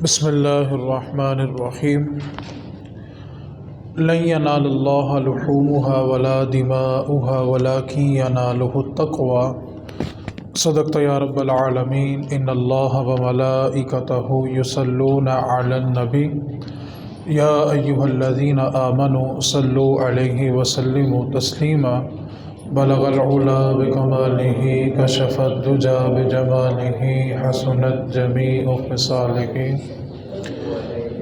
بسم اللہ الرحمن الرحیم لن ینال اللہ لحومها ولا دماؤها ولکن ینالہ التقوی صدقت یا رب العالمین ان اللہ وملائکتہ یصلون علی النبی یا ایہا الذین آمنوا صلوا علیہ وسلموا تسلیما بلغ العلا بکمالہ کشف الدجى بجمالہ حسنت جمیع خصالہ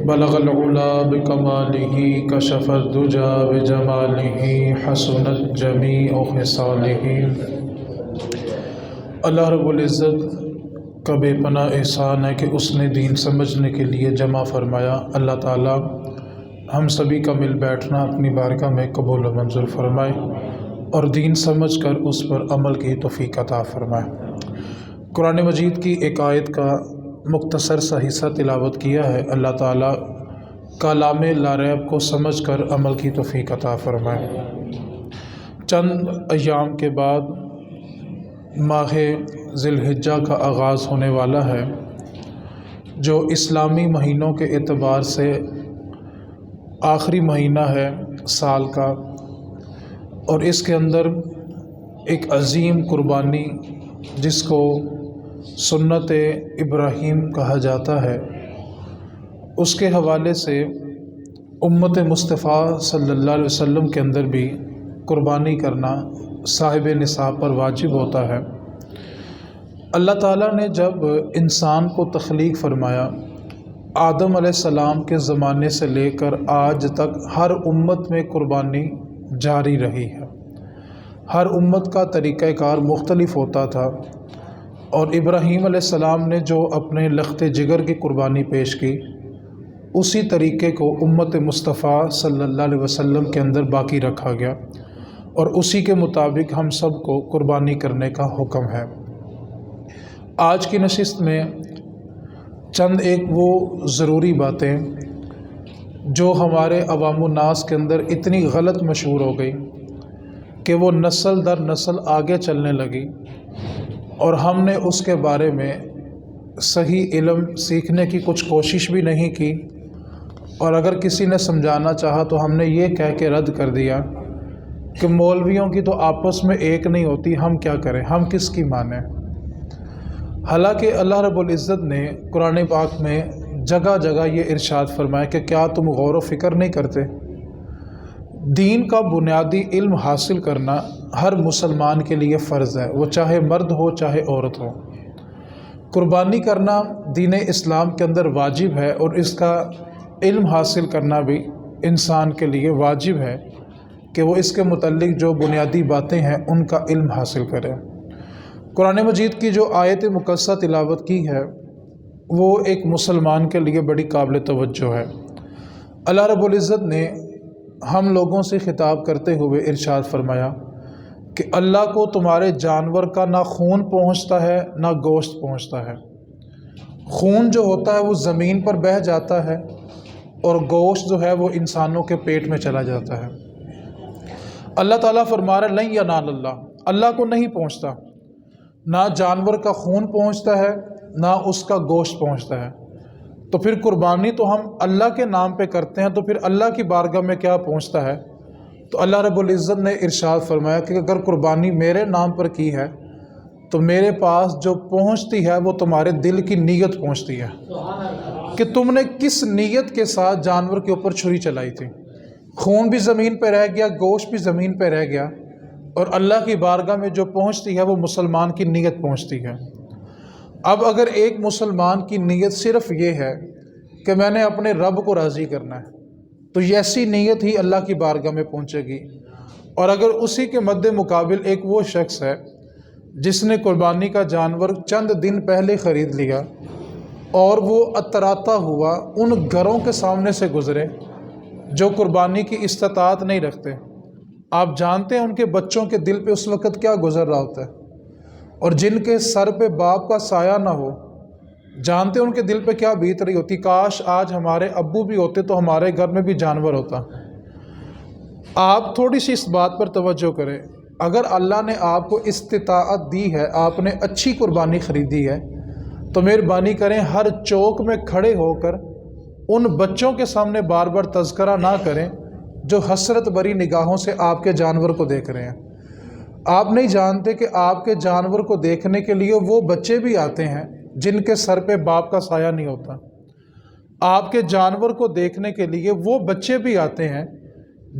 بلغ العلا بکمالہ کشف الدجى بجمالہ حسنت جمیع خصالہ۔ اللہ رب العزت کا بے پناہ احسان ہے کہ اس نے دین سمجھنے کے لیے جمع فرمایا۔ اللہ تعالی ہم سبھی کا مل بیٹھنا اپنی بارگاہ میں قبول و منظور فرمائے اور دین سمجھ کر اس پر عمل کی توفیق عطا فرمائے۔ قرآن مجید کی ایک آیت کا مختصر سا حصہ تلاوت کیا ہے۔ اللہ تعالیٰ کلام لا ریب کو سمجھ کر عمل کی توفیق عطا فرمائے۔ چند ایام کے بعد ماہ ذی الحجہ کا آغاز ہونے والا ہے، جو اسلامی مہینوں کے اعتبار سے آخری مہینہ ہے سال کا، اور اس کے اندر ایک عظیم قربانی جس کو سنت ابراہیم کہا جاتا ہے، اس کے حوالے سے امت مصطفیٰ صلی اللہ علیہ وسلم کے اندر بھی قربانی کرنا صاحب نصاب پر واجب ہوتا ہے۔ اللہ تعالیٰ نے جب انسان کو تخلیق فرمایا، آدم علیہ السلام کے زمانے سے لے کر آج تک ہر امت میں قربانی جاری رہی ہے۔ ہر امت کا طریقہ کار مختلف ہوتا تھا، اور ابراہیم علیہ السلام نے جو اپنے لخت جگر کی قربانی پیش کی، اسی طریقے کو امت مصطفیٰ صلی اللہ علیہ وسلم کے اندر باقی رکھا گیا، اور اسی کے مطابق ہم سب کو قربانی کرنے کا حکم ہے۔ آج کی نشست میں چند ایک وہ ضروری باتیں جو ہمارے عوام الناس کے اندر اتنی غلط مشہور ہو گئی کہ وہ نسل در نسل آگے چلنے لگی، اور ہم نے اس کے بارے میں صحیح علم سیکھنے کی کچھ کوشش بھی نہیں کی، اور اگر کسی نے سمجھانا چاہا تو ہم نے یہ کہہ کے رد کر دیا کہ مولویوں کی تو آپس میں ایک نہیں ہوتی، ہم کیا کریں، ہم کس کی مانیں۔ حالانکہ اللہ رب العزت نے قرآن پاک میں جگہ جگہ یہ ارشاد فرمایا کہ کیا تم غور و فکر نہیں کرتے؟ دین کا بنیادی علم حاصل کرنا ہر مسلمان کے لیے فرض ہے، وہ چاہے مرد ہو چاہے عورت ہو۔ قربانی کرنا دین اسلام کے اندر واجب ہے، اور اس کا علم حاصل کرنا بھی انسان کے لیے واجب ہے کہ وہ اس کے متعلق جو بنیادی باتیں ہیں ان کا علم حاصل کرے۔ قرآن مجید کی جو آیت مقدسہ تلاوت کی ہے وہ ایک مسلمان کے لیے بڑی قابل توجہ ہے۔ اللہ رب العزت نے ہم لوگوں سے خطاب کرتے ہوئے ارشاد فرمایا کہ اللہ کو تمہارے جانور کا نہ خون پہنچتا ہے نہ گوشت پہنچتا ہے۔ خون جو ہوتا ہے وہ زمین پر بہہ جاتا ہے، اور گوشت جو ہے وہ انسانوں کے پیٹ میں چلا جاتا ہے۔ اللہ تعالیٰ فرما رہا ہے لن ینال اللہ کو نہیں پہنچتا، نہ جانور کا خون پہنچتا ہے نہ اس کا گوشت پہنچتا ہے۔ تو پھر قربانی تو ہم اللہ کے نام پہ کرتے ہیں، تو پھر اللہ کی بارگاہ میں کیا پہنچتا ہے؟ تو اللہ رب العزت نے ارشاد فرمایا کہ اگر قربانی میرے نام پر کی ہے تو میرے پاس جو پہنچتی ہے وہ تمہارے دل کی نیت پہنچتی ہے کہ تم نے کس نیت کے ساتھ جانور کے اوپر چھری چلائی تھی۔ خون بھی زمین پہ رہ گیا، گوشت بھی زمین پہ رہ گیا، اور اللہ کی بارگاہ میں جو پہنچتی ہے وہ مسلمان کی نیت پہنچتی ہے۔ اب اگر ایک مسلمان کی نیت صرف یہ ہے کہ میں نے اپنے رب کو راضی کرنا ہے، تو یہ ایسی نیت ہی اللہ کی بارگاہ میں پہنچے گی۔ اور اگر اسی کے مد مقابل ایک وہ شخص ہے جس نے قربانی کا جانور چند دن پہلے خرید لیا، اور وہ اتراتا ہوا ان گھروں کے سامنے سے گزرے جو قربانی کی استطاعت نہیں رکھتے، آپ جانتے ہیں ان کے بچوں کے دل پہ اس وقت کیا گزر رہا ہوتا ہے، اور جن کے سر پہ باپ کا سایہ نہ ہو، جانتے ہیں ان کے دل پہ کیا بیت رہی ہوتی، کاش آج ہمارے ابو بھی ہوتے تو ہمارے گھر میں بھی جانور ہوتا۔ آپ تھوڑی سی اس بات پر توجہ کریں، اگر اللہ نے آپ کو استطاعت دی ہے، آپ نے اچھی قربانی خریدی ہے، تو مہربانی کریں ہر چوک میں کھڑے ہو کر ان بچوں کے سامنے بار بار تذکرہ نہ کریں جو حسرت بری نگاہوں سے آپ کے جانور کو دیکھ رہے ہیں۔ آپ نہیں جانتے کہ آپ کے جانور کو دیکھنے کے لیے وہ بچے بھی آتے ہیں جن کے سر پہ باپ کا سایہ نہیں ہوتا۔ آپ کے جانور کو دیکھنے کے لیے وہ بچے بھی آتے ہیں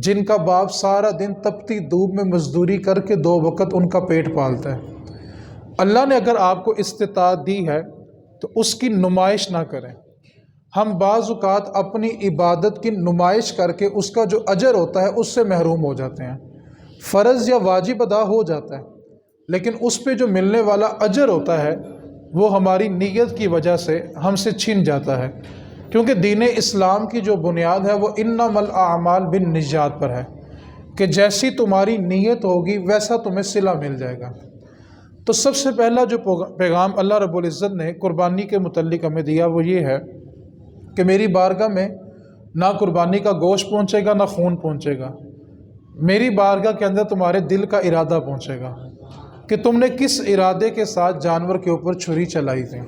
جن کا باپ سارا دن تپتی دھوپ میں مزدوری کر کے 2 وقت ان کا پیٹ پالتا ہے۔ اللہ نے اگر آپ کو استطاعت دی ہے تو اس کی نمائش نہ کریں۔ ہم بعض اوقات اپنی عبادت کی نمائش کر کے اس کا جو اجر ہوتا ہے اس سے محروم ہو جاتے ہیں۔ فرض یا واجب ادا ہو جاتا ہے لیکن اس پہ جو ملنے والا اجر ہوتا ہے وہ ہماری نیت کی وجہ سے ہم سے چھن جاتا ہے، کیونکہ دین اسلام کی جو بنیاد ہے وہ انما الاعمال بالنیات پر ہے کہ جیسی تمہاری نیت ہوگی ویسا تمہیں صلہ مل جائے گا۔ تو سب سے پہلا جو پیغام اللہ رب العزت نے قربانی کے متعلق ہمیں دیا وہ یہ ہے کہ میری بارگاہ میں نہ قربانی کا گوشت پہنچے گا نہ خون پہنچے گا، میری بارگاہ کے اندر تمہارے دل کا ارادہ پہنچے گا کہ تم نے کس ارادے کے ساتھ جانور کے اوپر چھری چلائی تھی۔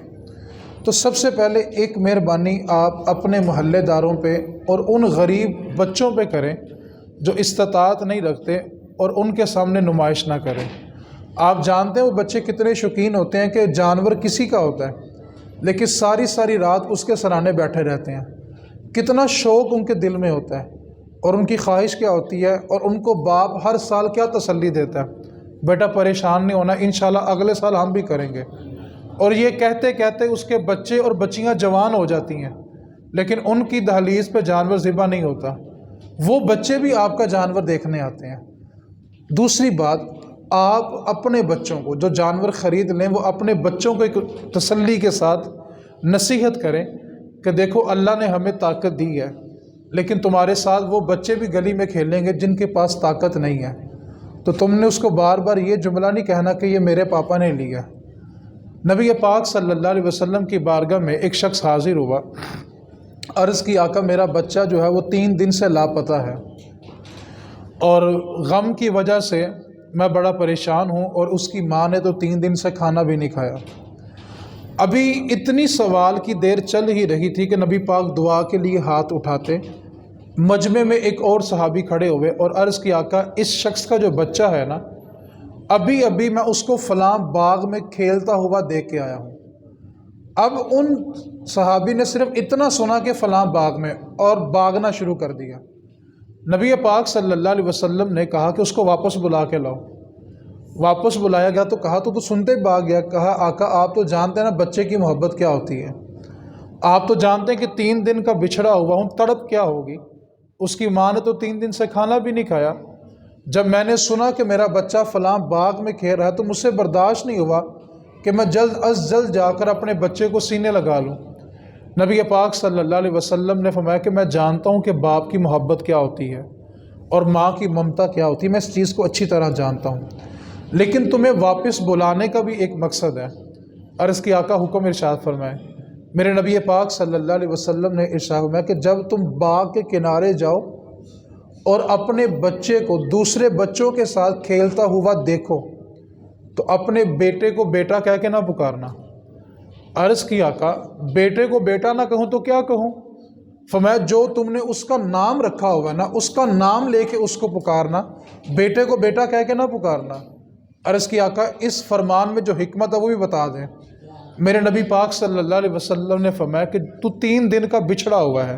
تو سب سے پہلے ایک مہربانی آپ اپنے محلے داروں پہ اور ان غریب بچوں پہ کریں جو استطاعت نہیں رکھتے اور ان کے سامنے نمائش نہ کریں۔ آپ جانتے ہیں وہ بچے کتنے شوقین ہوتے ہیں کہ جانور کسی کا ہوتا ہے لیکن ساری رات اس کے سرانے بیٹھے رہتے ہیں۔ کتنا شوق ان کے دل میں ہوتا ہے اور ان کی خواہش کیا ہوتی ہے، اور ان کو باپ ہر سال کیا تسلی دیتا ہے، بیٹا پریشان نہیں ہونا، انشاءاللہ اگلے سال ہم بھی کریں گے۔ اور یہ کہتے کہتے اس کے بچے اور بچیاں جوان ہو جاتی ہیں لیکن ان کی دہلیز پہ جانور ذبح نہیں ہوتا۔ وہ بچے بھی آپ کا جانور دیکھنے آتے ہیں۔ دوسری بات، آپ اپنے بچوں کو جو جانور خرید لیں وہ اپنے بچوں کو ایک تسلی کے ساتھ نصیحت کریں کہ دیکھو اللہ نے ہمیں طاقت دی ہے لیکن تمہارے ساتھ وہ بچے بھی گلی میں کھیلیں گے جن کے پاس طاقت نہیں ہے، تو تم نے اس کو بار بار یہ جملہ نہیں کہنا کہ یہ میرے پاپا نے لیا۔ نبی پاک صلی اللہ علیہ وسلم کی بارگاہ میں ایک شخص حاضر ہوا، عرض کی آقا میرا بچہ جو ہے وہ 3 دن سے لاپتہ ہے اور غم کی وجہ سے میں بڑا پریشان ہوں، اور اس کی ماں نے تو 3 دن سے کھانا بھی نہیں کھایا۔ ابھی اتنی سوال کی دیر چل ہی رہی تھی کہ نبی پاک دعا کے لیے ہاتھ اٹھاتے، مجمع میں ایک اور صحابی کھڑے ہوئے اور عرض کی آقا اس شخص کا جو بچہ ہے نا، ابھی میں اس کو فلاں باغ میں کھیلتا ہوا دیکھ کے آیا ہوں۔ اب ان صحابی نے صرف اتنا سنا کہ فلاں باغ میں، اور بھاگنا شروع کر دیا۔ نبی پاک صلی اللہ علیہ وسلم نے کہا کہ اس کو واپس بلا کے لاؤ۔ واپس بلایا گیا تو کہا تو سنتے ہی بھاگ گیا۔ کہا آقا آپ تو جانتے ہیں نا بچے کی محبت کیا ہوتی ہے، آپ تو جانتے ہیں کہ 3 دن کا بچھڑا ہوا ہوں، تڑپ کیا ہوگی۔ اس کی ماں نے تو 3 دن سے کھانا بھی نہیں کھایا۔ جب میں نے سنا کہ میرا بچہ فلاں باغ میں کھیل رہا ہے تو مجھ سے برداشت نہیں ہوا کہ میں جلد از جلد جا کر اپنے بچے کو سینے لگا لوں۔ نبی پاک صلی اللہ علیہ وسلم نے فرمایا کہ میں جانتا ہوں کہ باپ کی محبت کیا ہوتی ہے اور ماں کی ممتا کیا ہوتی ہے، میں اس چیز کو اچھی طرح جانتا ہوں، لیکن تمہیں واپس بلانے کا بھی ایک مقصد ہے۔ عرض کی آقا حکم ارشاد فرمائے۔ میرے نبی پاک صلی اللہ علیہ وسلم نے ارشاد فرمایا کہ جب تم باغ کے کنارے جاؤ اور اپنے بچے کو دوسرے بچوں کے ساتھ کھیلتا ہوا دیکھو تو اپنے بیٹے کو بیٹا کہہ کے نہ پکارنا۔ عرض کی آقا بیٹے کو بیٹا نہ کہوں تو کیا کہوں؟ فرمایا جو تم نے اس کا نام رکھا ہوگا نا اس کا نام لے کے اس کو پکارنا، بیٹے کو بیٹا کہہ کے نہ پکارنا۔ عرض کی آقا اس فرمان میں جو حکمت ہے وہ بھی بتا دیں۔ میرے نبی پاک صلی اللہ علیہ وسلم نے فرمایا کہ تو 3 دن کا بچھڑا ہوا ہے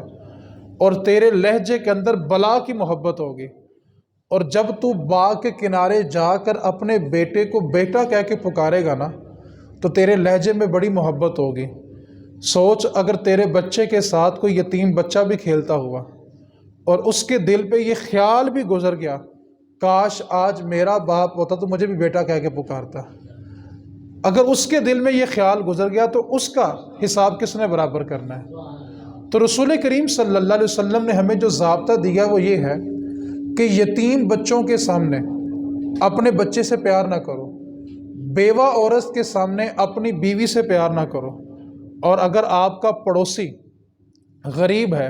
اور تیرے لہجے کے اندر بلا کی محبت ہوگی، اور جب تو باغ کے کنارے جا کر اپنے بیٹے کو بیٹا کہہ کے پکارے گا نا تو تیرے لہجے میں بڑی محبت ہوگی۔ سوچ اگر تیرے بچے کے ساتھ کوئی یتیم بچہ بھی کھیلتا ہوا اور اس کے دل پہ یہ خیال بھی گزر گیا کاش آج میرا باپ ہوتا تو مجھے بھی بیٹا کہہ کے پکارتا، اگر اس کے دل میں یہ خیال گزر گیا تو اس کا حساب کس نے برابر کرنا ہے؟ تو رسول کریم صلی اللہ علیہ وسلم نے ہمیں جو ضابطہ دیا وہ یہ ہے کہ یتیم بچوں کے سامنے اپنے بچے سے پیار نہ کرو، بیوہ عورت کے سامنے اپنی بیوی سے پیار نہ کرو، اور اگر آپ کا پڑوسی غریب ہے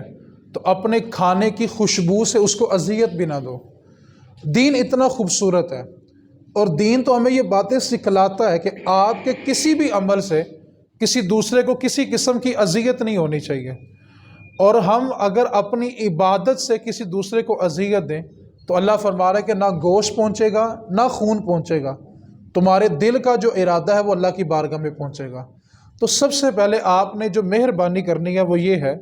تو اپنے کھانے کی خوشبو سے اس کو اذیت بھی نہ دو۔ دین اتنا خوبصورت ہے اور دین تو ہمیں یہ باتیں سکھلاتا ہے کہ آپ کے کسی بھی عمل سے کسی دوسرے کو کسی قسم کی اذیت نہیں ہونی چاہیے، اور ہم اگر اپنی عبادت سے کسی دوسرے کو اذیت دیں تو اللہ فرما رہا ہے کہ نہ گوشت پہنچے گا نہ خون پہنچے گا، تمہارے دل کا جو ارادہ ہے وہ اللہ کی بارگاہ میں پہنچے گا۔ تو سب سے پہلے آپ نے جو مہربانی کرنی ہے وہ یہ ہے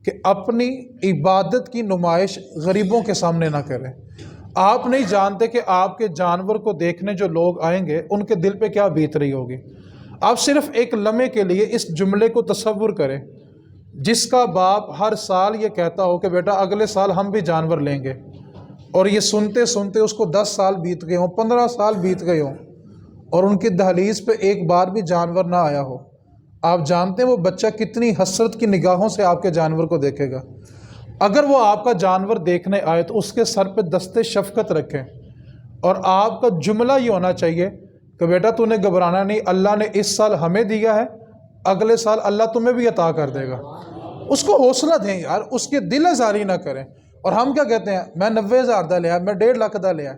کہ اپنی عبادت کی نمائش غریبوں کے سامنے نہ کریں۔ آپ نہیں جانتے کہ آپ کے جانور کو دیکھنے جو لوگ آئیں گے ان کے دل پہ کیا بیت رہی ہوگی۔ آپ صرف ایک لمحے کے لیے اس جملے کو تصور کریں، جس کا باپ ہر سال یہ کہتا ہو کہ بیٹا اگلے سال ہم بھی جانور لیں گے، اور یہ سنتے سنتے اس کو 10 سال بیت گئے ہوں، 15 سال بیت گئے ہوں، اور ان کی دہلیز پہ ایک بار بھی جانور نہ آیا ہو۔ آپ جانتے ہیں وہ بچہ کتنی حسرت کی نگاہوں سے آپ کے جانور کو دیکھے گا۔ اگر وہ آپ کا جانور دیکھنے آئے تو اس کے سر پہ دست شفقت رکھیں، اور آپ کا جملہ یہ ہونا چاہیے کہ بیٹا تو نے گھبرانا نہیں، اللہ نے اس سال ہمیں دیا ہے، اگلے سال اللہ تمہیں بھی عطا کر دے گا۔ اس کو حوصلہ دیں یار، اس کے دل ازاری نہ کریں۔ اور ہم کیا کہتے ہیں، میں 90,000 دا لیا، میں 1.5 لاکھ دا لیا۔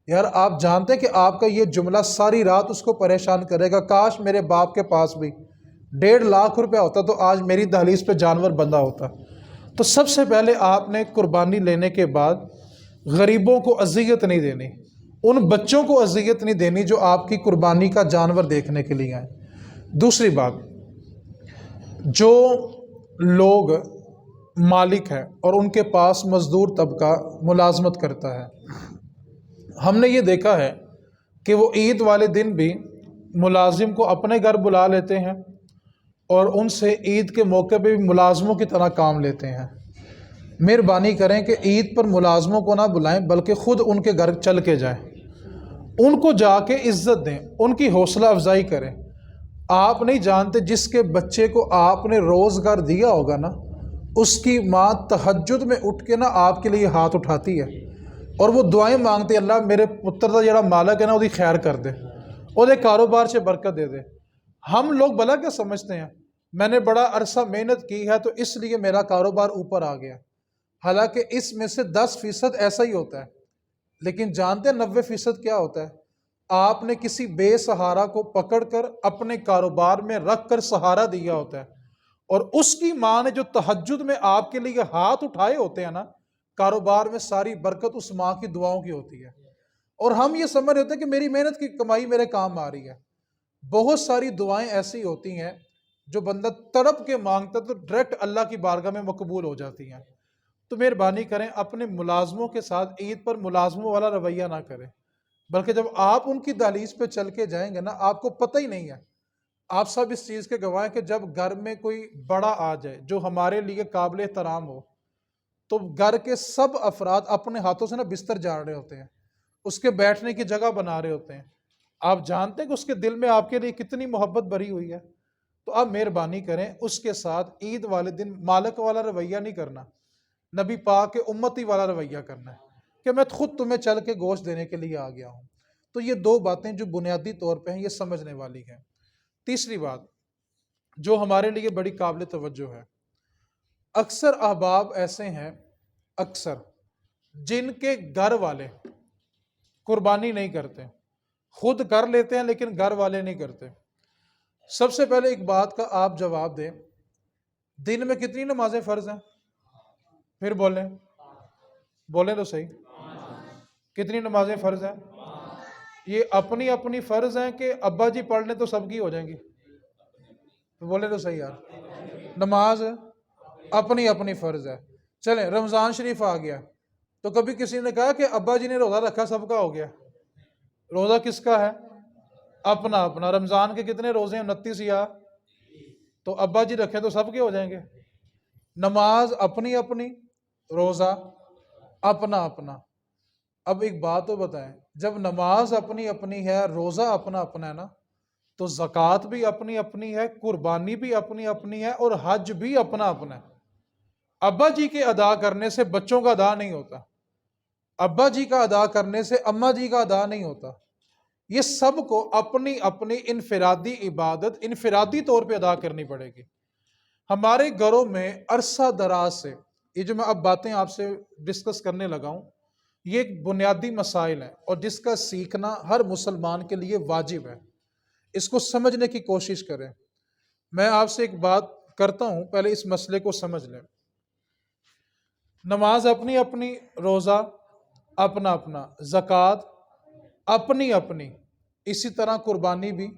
یار آپ جانتے ہیں کہ آپ کا یہ جملہ ساری رات اس کو پریشان کرے گا، کاش میرے باپ کے پاس بھی 1.5 لاکھ روپیہ ہوتا تو آج میری دہلیز پہ جانور بندہ ہوتا۔ تو سب سے پہلے آپ نے قربانی لینے کے بعد غریبوں کو اذیت نہیں دینی، ان بچوں کو اذیت نہیں دینی جو آپ کی قربانی کا جانور دیکھنے کے لیے آئیں۔ دوسری بات، جو لوگ مالک ہیں اور ان کے پاس مزدور طبقہ ملازمت کرتا ہے، ہم نے یہ دیکھا ہے کہ وہ عید والے دن بھی ملازم کو اپنے گھر بلا لیتے ہیں اور ان سے عید کے موقع پہ بھی ملازموں کی طرح کام لیتے ہیں۔ مہربانی کریں کہ عید پر ملازموں کو نہ بلائیں، بلکہ خود ان کے گھر چل کے جائیں، ان کو جا کے عزت دیں، ان کی حوصلہ افزائی کریں۔ آپ نہیں جانتے جس کے بچے کو آپ نے روزگار دیا ہوگا نا، اس کی ماں تہجد میں اٹھ کے نا آپ کے لیے ہاتھ اٹھاتی ہے اور وہ دعائیں مانگتے، اللہ میرے پتر دا جڑا مالک ہے نا وہ خیر کر دے، وہ کاروبار سے برکت دے دے۔ ہم لوگ بھلا کیا سمجھتے ہیں، میں نے بڑا عرصہ محنت کی ہے تو اس لیے میرا کاروبار اوپر آ گیا، حالانکہ اس میں سے 10% ایسا ہی ہوتا ہے، لیکن جانتے ہیں 90% کیا ہوتا ہے؟ آپ نے کسی بے سہارا کو پکڑ کر اپنے کاروبار میں رکھ کر سہارا دیا ہوتا ہے، اور اس کی ماں نے جو تہجد میں آپ کے لیے ہاتھ اٹھائے ہوتے ہیں نا، کاروبار میں ساری برکت اس ماں کی دعاؤں کی ہوتی ہے۔ اور ہم یہ سمجھ رہے ہوتے ہیں کہ میری محنت کی کمائی میرے کام آ رہی ہے۔ بہت ساری دعائیں ایسی ہوتی ہیں جو بندہ تڑپ کے مانگتا تو ڈائریکٹ اللہ کی بارگاہ میں مقبول ہو جاتی ہیں۔ تو مہربانی کریں اپنے ملازموں کے ساتھ عید پر ملازموں والا رویہ نہ کریں، بلکہ جب آپ ان کی دہلیز پہ چل کے جائیں گے نا، آپ کو پتہ ہی نہیں ہے، آپ سب اس چیز کے گواہ ہیں کہ جب گھر میں کوئی بڑا آ جائے جو ہمارے لیے قابل احترام ہو، تو گھر کے سب افراد اپنے ہاتھوں سے نا بستر جاڑ رہے ہوتے ہیں، اس کے بیٹھنے کی جگہ بنا رہے ہوتے ہیں۔ آپ جانتے ہیں کہ اس کے دل میں آپ کے لیے کتنی محبت بھری ہوئی ہے۔ تو آپ مہربانی کریں اس کے ساتھ عید والے دن مالک والا رویہ نہیں کرنا، نبی پاک کے امتی والا رویہ کرنا ہے کہ میں خود تمہیں چل کے گوشت دینے کے لیے آ گیا ہوں۔ تو یہ 2 باتیں جو بنیادی طور پہ ہیں یہ سمجھنے والی ہیں۔ تیسری بات جو ہمارے لیے بڑی قابل توجہ ہے، اکثر احباب ایسے ہیں، اکثر جن کے گھر والے قربانی نہیں کرتے، خود کر لیتے ہیں لیکن گھر والے نہیں کرتے۔ سب سے پہلے ایک بات کا آپ جواب دیں، دن میں کتنی نمازیں فرض ہیں؟ پھر بولیں تو صحیح، کتنی نمازیں فرض ہیں؟ یہ اپنی اپنی فرض ہیں کہ ابا جی پڑھ لیں تو سب کی ہو جائیں گی؟ بولیں تو صحیح یار، نماز اپنی اپنی فرض ہے۔ چلیں رمضان شریف آ گیا تو کبھی کسی نے کہا کہ ابا جی نے روزہ رکھا سب کا ہو گیا؟ روزہ کس کا ہے؟ اپنا اپنا۔ رمضان کے کتنے روزے ہیں؟ 29 یا، تو ابا جی رکھیں تو سب کے ہو جائیں گے۔ نماز اپنی اپنی، روزہ اپنا اپنا۔ اب ایک بات تو بتائیں، جب نماز اپنی اپنی ہے، روزہ اپنا اپنا ہے نا، تو زکوٰۃ بھی اپنی اپنی ہے، قربانی بھی اپنی اپنی ہے، اور حج بھی اپنا اپنا ہے۔ ابا جی کے ادا کرنے سے بچوں کا ادا نہیں ہوتا، ابا جی کا ادا کرنے سے اماں جی کا ادا نہیں ہوتا۔ یہ سب کو اپنی اپنی انفرادی عبادت انفرادی طور پہ ادا کرنی پڑے گی۔ ہمارے گھروں میں عرصہ دراز سے یہ جو میں اب باتیں آپ سے ڈسکس کرنے لگا ہوں، یہ ایک بنیادی مسائل ہیں اور جس کا سیکھنا ہر مسلمان کے لیے واجب ہے۔ اس کو سمجھنے کی کوشش کریں۔ میں آپ سے ایک بات کرتا ہوں، پہلے اس مسئلے کو سمجھ لیں۔ نماز اپنی اپنی، روزہ اپنا اپنا، زکوٰۃ اپنی اپنی، اسی طرح قربانی بھی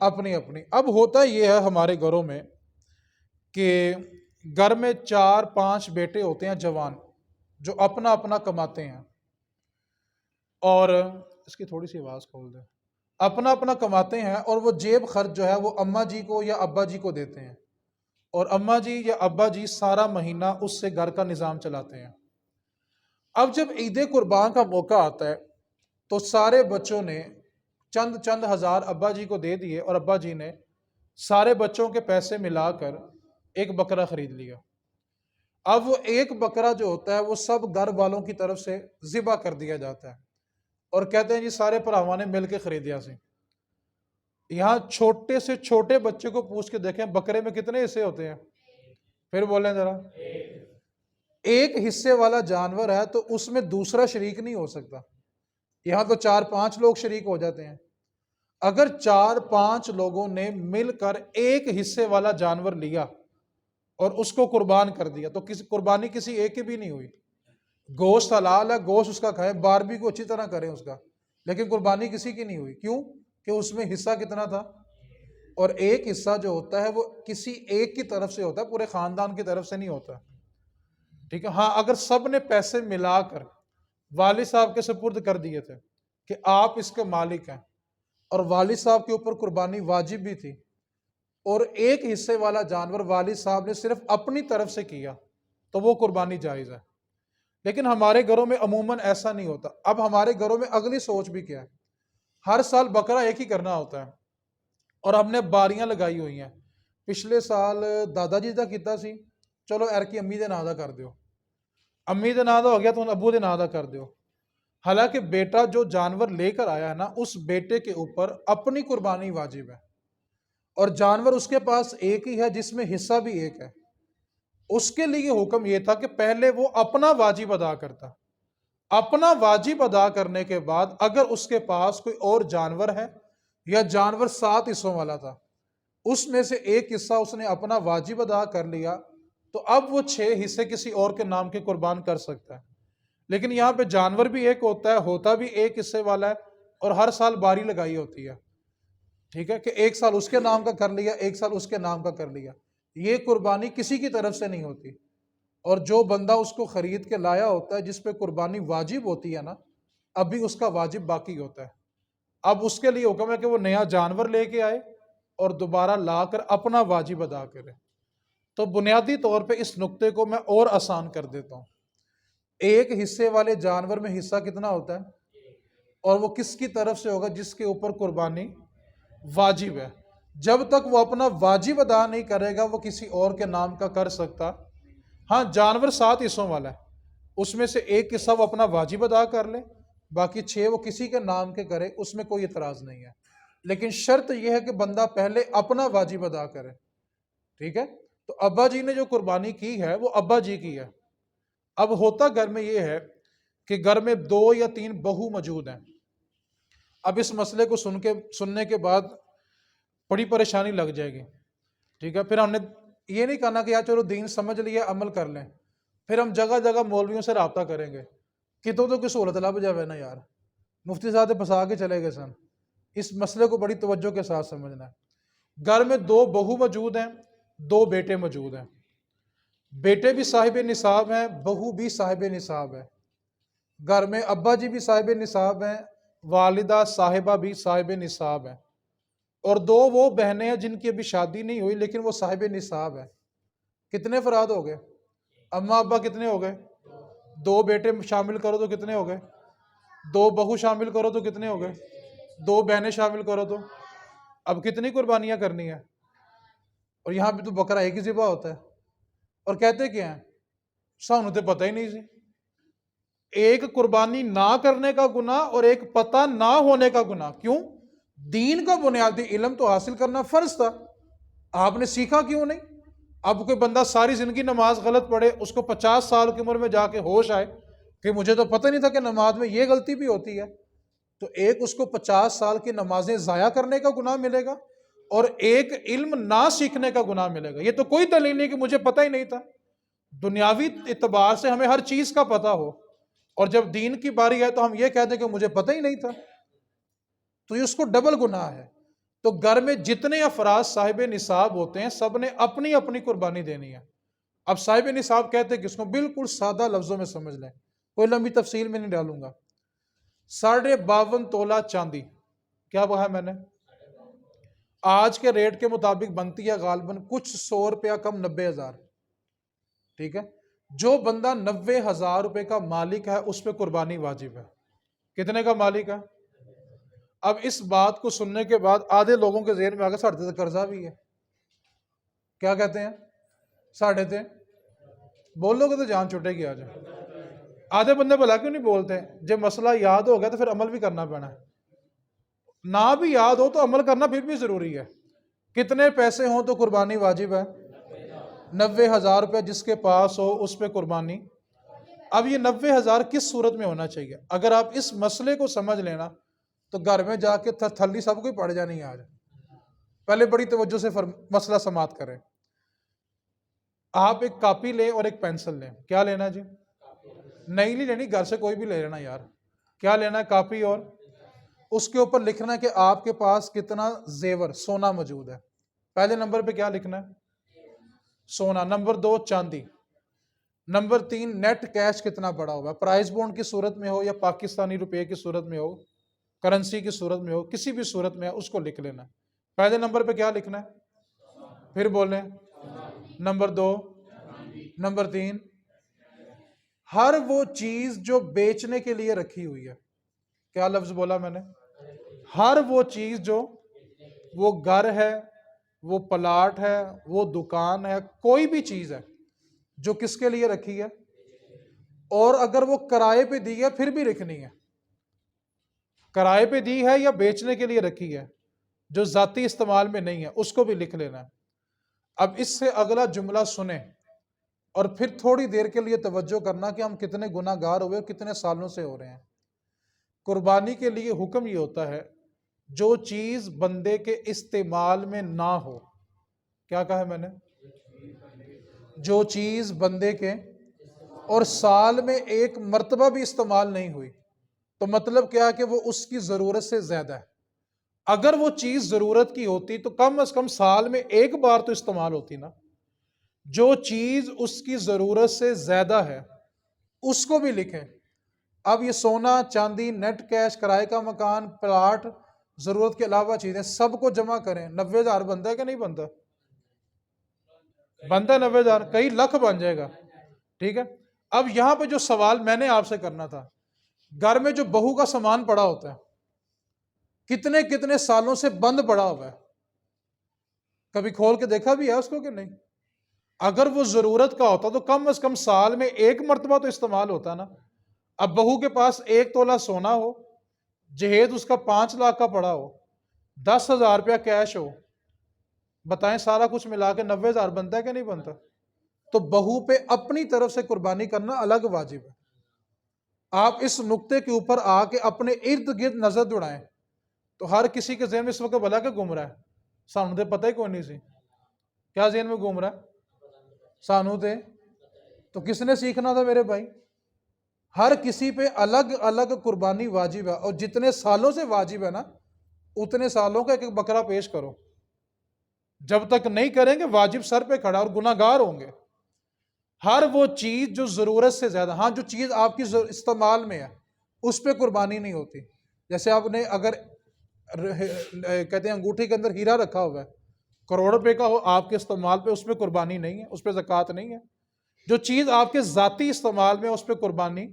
اپنی اپنی۔ اب ہوتا یہ ہے ہمارے گھروں میں کہ گھر میں 4-5 بیٹے ہوتے ہیں جوان، جو اپنا اپنا کماتے ہیں، اور اس کی تھوڑی سی آواز کھول دیں، اپنا اپنا کماتے ہیں، اور وہ جیب خرچ جو ہے وہ اماں جی کو یا ابا جی کو دیتے ہیں، اور اماں جی یا ابا جی سارا مہینہ اس سے گھر کا نظام چلاتے ہیں۔ اب جب عید قربان کا موقع آتا ہے تو سارے بچوں نے چند ہزار ابا جی کو دے دیے، اور ابا جی نے سارے بچوں کے پیسے ملا کر ایک بکرا خرید لیا۔ اب وہ ایک بکرا جو ہوتا ہے وہ سب گھر والوں کی طرف سے ذبح کر دیا جاتا ہے، اور کہتے ہیں جی سارے بھراواں نے مل کے خریدیا سی۔ یہاں چھوٹے سے چھوٹے بچے کو پوچھ کے دیکھیں بکرے میں کتنے حصے ہوتے ہیں، پھر بولیں ذرا۔ ایک حصے والا جانور ہے تو اس میں دوسرا شریک نہیں ہو سکتا۔ یہاں تو 4-5 لوگ شریک ہو جاتے ہیں۔ اگر 4-5 لوگوں نے مل کر ایک حصے والا جانور لیا اور اس کو قربان کر دیا تو قربانی کسی ایک کی بھی نہیں ہوئی۔ گوشت حلال ہے، گوشت اس کا کھائیں، باربی کو اچھی طرح کریں اس کا، لیکن قربانی کسی کی نہیں ہوئی۔ کیوں؟ کہ اس میں حصہ کتنا تھا؟ اور ایک حصہ جو ہوتا ہے وہ کسی ایک کی طرف سے ہوتا ہے، پورے خاندان کی طرف سے نہیں ہوتا۔ ٹھیک ہے، ہاں اگر سب نے پیسے ملا کر والد صاحب کے سپرد کر دیے تھے کہ آپ اس کے مالک ہیں، اور والد صاحب کے اوپر قربانی واجب بھی تھی، اور ایک حصے والا جانور والد صاحب نے صرف اپنی طرف سے کیا تو وہ قربانی جائز ہے۔ لیکن ہمارے گھروں میں عموماً ایسا نہیں ہوتا۔ اب ہمارے گھروں میں اگلی سوچ بھی کیا ہے، ہر سال بکرا ایک ہی کرنا ہوتا ہے، اور ہم نے باریاں لگائی ہوئی ہیں۔ پچھلے سال دادا جی دا کیتا سی، چلو ایرکی امی دے نا دا کر دیو، امی دے نا دا ہو گیا تو ابو دے نا دا کر دیو۔ حالانکہ بیٹا جو جانور لے کر آیا ہے نا، اس بیٹے کے اوپر اپنی قربانی واجب ہے، اور جانور اس کے پاس ایک ہی ہے جس میں حصہ بھی ایک ہے۔ اس کے لیے حکم یہ تھا کہ پہلے وہ اپنا واجب ادا کرتا، اپنا واجب ادا کرنے کے بعد اگر اس کے پاس کوئی اور جانور ہے یا جانور 7 حصوں والا تھا، اس میں سے ایک حصہ اس نے اپنا واجب ادا کر لیا تو اب وہ 6 حصے کسی اور کے نام کے قربان کر سکتا ہے۔ لیکن یہاں پہ جانور بھی ایک ہوتا بھی ایک حصے والا ہے، اور ہر سال باری لگائی ہوتی ہے۔ ٹھیک ہے، کہ ایک سال اس کے نام کا کر لیا، ایک سال اس کے نام کا کر لیا۔ یہ قربانی کسی کی طرف سے نہیں ہوتی، اور جو بندہ اس کو خرید کے لایا ہوتا ہے جس پہ قربانی واجب ہوتی ہے نا، ابھی اس کا واجب باقی ہوتا ہے۔ اب اس کے لیے حکم ہے کہ وہ نیا جانور لے کے آئے اور دوبارہ لا کر اپنا واجب ادا کرے۔ تو بنیادی طور پہ اس نقطے کو میں اور آسان کر دیتا ہوں۔ ایک حصے والے جانور میں حصہ کتنا ہوتا ہے، اور وہ کس کی طرف سے ہوگا؟ جس کے اوپر قربانی واجب ہے۔ جب تک وہ اپنا واجب ادا نہیں کرے گا وہ کسی اور کے نام کا کر سکتا۔ ہاں جانور 7 حصوں والا ہے، اس میں سے ایک حصہ وہ اپنا واجب ادا کر لے، باقی 6 وہ کسی کے نام کے کرے، اس میں کوئی اعتراض نہیں ہے۔ لیکن شرط یہ ہے کہ بندہ پہلے اپنا واجب ادا کرے۔ ٹھیک ہے، تو ابا جی نے جو قربانی کی ہے وہ ابا جی کی ہے۔ اب ہوتا گھر میں یہ ہے کہ گھر میں 2 یا 3 بہو موجود ہیں۔ اب اس مسئلے کو سننے کے بعد بڑی پریشانی لگ جائے گی۔ ٹھیک ہے، پھر ہم نے یہ نہیں کہنا کہ یار چلو دین سمجھ لیا عمل کر لیں، پھر ہم جگہ جگہ مولویوں سے رابطہ کریں گے کہ تو کوئی سہولت لب جاوے نا یار، مفتی صاحب پھنسا کے چلے گئے سن۔ اس مسئلے کو بڑی توجہ کے ساتھ سمجھنا ہے۔ گھر میں 2 بہو موجود ہیں، 2 بیٹے موجود ہیں۔ بیٹے بھی صاحب نصاب ہیں، بہو بھی صاحب نصاب ہے۔ گھر میں ابا جی بھی صاحب نصاب ہیں، والدہ صاحبہ بھی صاحب نصاب ہیں، اور 2 وہ بہنیں ہیں جن کی ابھی شادی نہیں ہوئی لیکن وہ صاحب نصاب ہے۔ کتنے افراد ہو گئے؟ اماں ابا کتنے ہو گئے؟ 2 بیٹے شامل کرو تو کتنے ہو گئے؟ 2 بہو شامل کرو تو کتنے ہو گئے؟ 2 بہنیں شامل کرو تو اب کتنی قربانیاں کرنی ہیں؟ اور یہاں پہ تو بکرا ایک ہی ذبح ہوتا ہے، اور کہتے کیا ہیں؟ سانوں تو پتہ ہی نہیں سی۔ ایک قربانی نہ کرنے کا گناہ اور ایک پتہ نہ ہونے کا گناہ۔ کیوں؟ دین کا بنیادی علم تو حاصل کرنا فرض تھا، آپ نے سیکھا کیوں نہیں؟ اب کوئی بندہ ساری زندگی نماز غلط پڑھے، اس کو 50 سال کی عمر میں جا کے ہوش آئے کہ مجھے تو پتہ نہیں تھا کہ نماز میں یہ غلطی بھی ہوتی ہے، تو ایک اس کو 50 سال کی نمازیں ضائع کرنے کا گناہ ملے گا، اور ایک علم نہ سیکھنے کا گناہ ملے گا۔ یہ تو کوئی دلیل نہیں کہ مجھے پتہ ہی نہیں تھا۔ دنیاوی اعتبار سے ہمیں ہر چیز کا پتہ ہو، اور جب دین کی باری ہے تو ہم یہ کہہ دیں کہ مجھے پتہ ہی نہیں تھا، تو یہ اس کو ڈبل گناہ ہے۔ تو گھر میں جتنے افراد صاحب نصاب ہوتے ہیں سب نے اپنی اپنی قربانی دینی ہے۔ اب صاحب نصاب کہتے ہیں کس کو؟ بالکل سادہ لفظوں میں سمجھ لیں، کوئی لمبی تفصیل میں نہیں ڈالوں گا۔ 52.5 تولہ چاندی، کیا کہا ہے میں نے؟ آج کے ریٹ کے مطابق بنتی ہے غالباً کچھ 100 روپیہ کم 90,000، ٹھیک ہے؟ جو بندہ 90,000 روپے کا مالک ہے اس پہ قربانی واجب ہے۔ کتنے کا مالک ہے؟ اب اس بات کو سننے کے بعد آدھے لوگوں کے ذہن میں آگے ساڑھے تو قرضہ بھی ہے، کیا کہتے ہیں؟ ساڑھے تے بولو گے تو جان چھوٹے گی آج۔ آدھے بندے بھلا کیوں نہیں بولتے؟ جب مسئلہ یاد ہو گیا تو پھر عمل بھی کرنا پڑنا ہے، نہ بھی یاد ہو تو عمل کرنا پھر بھی ضروری ہے۔ کتنے پیسے ہوں تو قربانی واجب ہے؟ 90,000 روپے جس کے پاس ہو اس پہ قربانی۔ اب یہ 90,000 کس صورت میں ہونا چاہیے؟ اگر آپ اس مسئلے کو سمجھ لینا تو گھر میں جا کے تھلی سب کو پڑ جانی ہے آج۔ پہلے بڑی توجہ سے مسئلہ سماعت کریں۔ آپ ایک کاپی لیں اور ایک پینسل لیں۔ کیا لینا جی؟ نہیں لینی، گھر سے کوئی بھی لے لینا یار۔ کیا لینا ہے؟ کاپی، اور اس کے اوپر لکھنا ہے کہ آپ کے پاس کتنا زیور سونا موجود ہے۔ پہلے نمبر پہ کیا لکھنا ہے؟ سونا۔ نمبر 2 چاندی۔ نمبر 3 نیٹ کیش کتنا پڑا ہوا ہے، پرائز بونڈ کی صورت میں ہو یا پاکستانی روپے کی صورت میں ہو، کرنسی کی صورت میں ہو، کسی بھی صورت میں اس کو لکھ لینا۔ پہلے نمبر پہ کیا لکھنا ہے؟ پھر بولیں۔ نمبر 2، نمبر 3 ہر وہ چیز جو بیچنے کے لیے رکھی ہوئی ہے۔ کیا لفظ بولا میں نے؟ ہر وہ چیز جو، وہ گھر ہے، وہ پلاٹ ہے، وہ دکان ہے، کوئی بھی چیز ہے جو کس کے لیے رکھی ہے، اور اگر وہ کرائے پہ دی ہے پھر بھی لکھنی ہے۔ کرائے پہ دی ہے یا بیچنے کے لیے رکھی ہے، جو ذاتی استعمال میں نہیں ہے اس کو بھی لکھ لینا ہے۔ اب اس سے اگلا جملہ سنیں اور پھر تھوڑی دیر کے لیے توجہ کرنا کہ ہم کتنے گناہ گار ہوئے اور کتنے سالوں سے ہو رہے ہیں۔ قربانی کے لیے حکم یہ ہوتا ہے جو چیز بندے کے استعمال میں نہ ہو۔ کیا کہا ہے میں نے؟ جو چیز بندے کے اور سال میں ایک مرتبہ بھی استعمال نہیں ہوئی، تو مطلب کیا کہ وہ اس کی ضرورت سے زیادہ ہے۔ اگر وہ چیز ضرورت کی ہوتی تو کم از کم سال میں ایک بار تو استعمال ہوتی نا۔ جو چیز اس کی ضرورت سے زیادہ ہے اس کو بھی لکھیں۔ اب یہ سونا، چاندی، نیٹ کیش، کرائے کا مکان، پلاٹ، ضرورت کے علاوہ چیزیں سب کو جمع کریں۔ 90,000 بنتا ہے کہ نہیں بنتا؟ بنتا ہے 90,000، کئی لاکھ بن جائے گا، ٹھیک ہے؟ اب یہاں پہ جو سوال میں نے آپ سے کرنا تھا، گھر میں جو بہو کا سامان پڑا ہوتا ہے کتنے کتنے سالوں سے بند پڑا ہوا ہے، کبھی کھول کے دیکھا بھی ہے اس کو کہ نہیں؟ اگر وہ ضرورت کا ہوتا تو کم از کم سال میں ایک مرتبہ تو استعمال ہوتا نا۔ اب بہو کے پاس 1 تولہ سونا ہو، جہیز اس کا 5 لاکھ کا پڑا ہو، 10,000 روپیہ کیش ہو، بتائیں سارا کچھ ملا کے 90,000 بنتا ہے کہ نہیں بنتا؟ تو بہو پہ اپنی طرف سے قربانی کرنا الگ واجب ہے۔ آپ اس نقطے کے اوپر آ کے اپنے ارد گرد نظر دوڑائیں تو ہر کسی کے ذہن میں اس وقت بھلا کہ گھوم رہا ہے، سانو تے پتہ ہی کوئی نہیں سی، کیا ذہن میں گھوم رہا ہے؟ سانو تے تو کس نے سیکھنا تھا میرے بھائی؟ ہر کسی پہ الگ الگ قربانی واجب ہے، اور جتنے سالوں سے واجب ہے نا اتنے سالوں کا ایک ایک بکرا پیش کرو۔ جب تک نہیں کریں گے واجب سر پہ کھڑا اور گناہ گار ہوں گے۔ ہر وہ چیز جو ضرورت سے زیادہ، ہاں جو چیز آپ کی استعمال میں ہے اس پہ قربانی نہیں ہوتی۔ جیسے آپ نے اگر کہتے ہیں انگوٹھی کے اندر ہیرا رکھا ہوا ہے، کروڑ روپے کا ہو، آپ کے استعمال پہ اس پہ قربانی نہیں ہے، اس پہ زکوٰۃ نہیں ہے۔ جو چیز آپ کے ذاتی استعمال میں اس پہ قربانی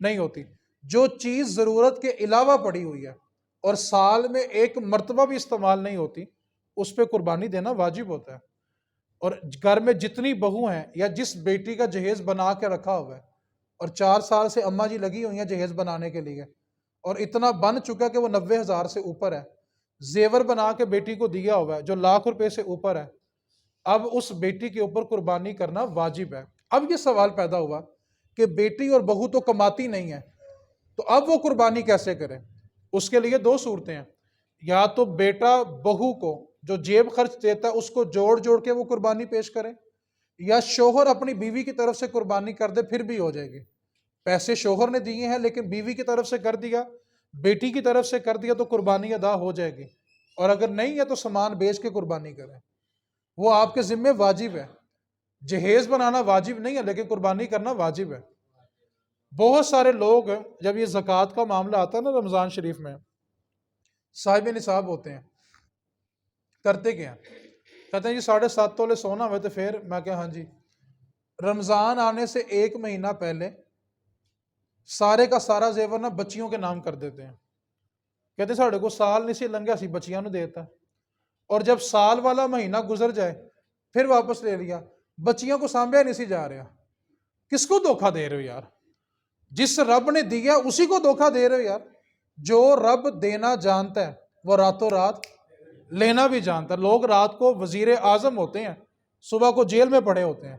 نہیں ہوتی۔ جو چیز ضرورت کے علاوہ پڑی ہوئی ہے اور سال میں ایک مرتبہ بھی استعمال نہیں ہوتی اس پہ قربانی دینا واجب ہوتا ہے۔ اور گھر میں جتنی بہو ہیں یا جس بیٹی کا جہیز بنا کے رکھا ہوا ہے اور 4 سال سے اماں جی لگی ہوئی ہیں جہیز بنانے کے لیے، اور اتنا بن چکا کہ وہ 90,000 سے اوپر ہے، زیور بنا کے بیٹی کو دیا ہوا ہے جو لاکھ روپے سے اوپر ہے، اب اس بیٹی کے اوپر قربانی کرنا واجب ہے۔ اب یہ سوال پیدا ہوا کہ بیٹی اور بہو تو کماتی نہیں ہے، تو اب وہ قربانی کیسے کرے؟ اس کے لیے 2 صورتیں ہیں۔ یا تو بیٹا بہو کو جو جیب خرچ دیتا ہے اس کو جوڑ جوڑ کے وہ قربانی پیش کرے، یا شوہر اپنی بیوی کی طرف سے قربانی کر دے پھر بھی ہو جائے گی۔ پیسے شوہر نے دیے ہیں لیکن بیوی کی طرف سے کر دیا، بیٹی کی طرف سے کر دیا تو قربانی ادا ہو جائے گی، اور اگر نہیں ہے تو سامان بیچ کے قربانی کریں، وہ آپ کے ذمے واجب ہے۔ جہیز بنانا واجب نہیں ہے لیکن قربانی کرنا واجب ہے۔ بہت سارے لوگ جب یہ زکوٰۃ کا معاملہ آتا ہے نا رمضان شریف میں، صاحب نصاب ہوتے ہیں، کرتے کیا ہیں، کہتے ہیں جی 7.5 تولے سونا ہوئے تو پھر میں کہا ہاں جی، رمضان آنے سے 1 مہینہ پہلے سارے کا سارا زیور نا بچیوں کے نام کر دیتے ہیں، کہتے ہیں ساڑھے کو سال نہیں سی لنگیا سی بچیاں نو دیتا ہے، اور جب سال والا مہینہ گزر جائے پھر واپس لے لیا، بچیاں کو سانبھیا نہیں سی جا رہا۔ کس کو دھوکہ دے رہے ہو یار؟ جس رب نے دیا اسی کو دھوکہ دے رہے ہو یار۔ جو رب دینا جانتا ہے وہ راتوں رات لینا بھی جانتا ہے۔ لوگ رات کو وزیر اعظم ہوتے ہیں، صبح کو جیل میں پڑے ہوتے ہیں،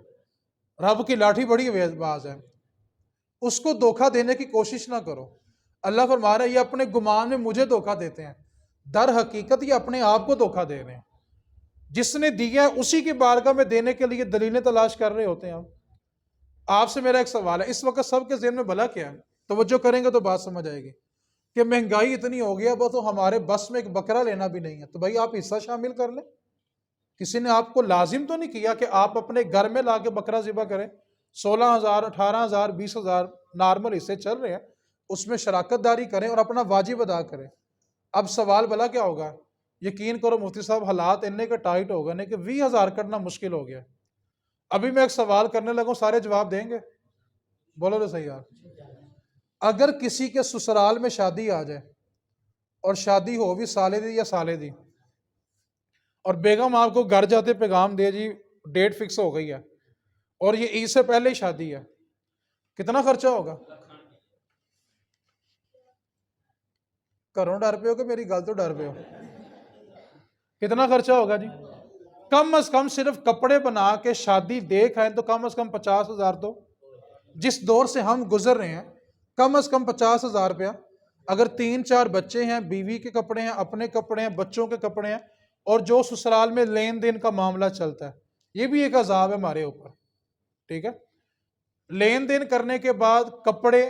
رب کی لاٹھی بڑی باز ہے، اس کو دھوکہ دینے کی کوشش نہ کرو۔ اللہ فرما رہا ہے یہ اپنے گمان میں مجھے دھوکہ دیتے ہیں، در حقیقت یہ اپنے آپ کو دھوکہ دے رہے ہیں۔ جس نے دیا ہے اسی کی بارگاہ میں دینے کے لیے دلیلیں تلاش کر رہے ہوتے ہیں۔ آپ سے میرا ایک سوال ہے، اس وقت سب کے ذہن میں بھلا کیا ہے؟ توجہ کریں گے تو بات سمجھ آئے گی کہ مہنگائی اتنی ہو گیا وہ تو ہمارے بس میں ایک بکرا لینا بھی نہیں ہے، تو بھائی آپ حصہ شامل کر لیں۔ کسی نے آپ کو لازم تو نہیں کیا کہ آپ اپنے گھر میں لا کے بکرا ذبح کریں۔ 16,000 18,000 20,000 نارمل حصے چل رہے ہیں، اس میں شراکت داری کریں اور اپنا واجب ادا کریں۔ اب سوال بھلا کیا ہوگا؟ یقین کرو مفتی صاحب حالات اننے کا ٹائٹ ہوگا نہیں کہ 20,000 کرنا مشکل ہو گیا۔ ابھی میں ایک سوال کرنے لگا ہوں، سارے جواب دیں گے؟ بولو تو صحیح یار۔ اگر کسی کے سسرال میں شادی آ جائے اور شادی ہو بھی سالے دی یا سالے دی، اور بیگم آپ کو گھر جاتے پیغام دے جی ڈیٹ فکس ہو گئی ہے اور یہ عید سے پہلے ہی شادی ہے، کتنا خرچہ ہوگا؟ گھروں ڈر پہ ہو کہ میری گل تو ڈر پہ ہو؟ کتنا خرچہ ہوگا جی؟ کم از کم صرف کپڑے بنا کے شادی دیکھ آئیں تو کم از کم 50,000 تو جس دور سے ہم گزر رہے ہیں کم از کم 50,000 روپیہ۔ اگر 3-4 بچے ہیں، بیوی کے کپڑے ہیں، اپنے کپڑے ہیں، بچوں کے کپڑے ہیں، اور جو سسرال میں لین دین کا معاملہ چلتا ہے، یہ بھی ایک عذاب ہے ہمارے اوپر، ٹھیک ہے؟ لین دین کرنے کے بعد، کپڑے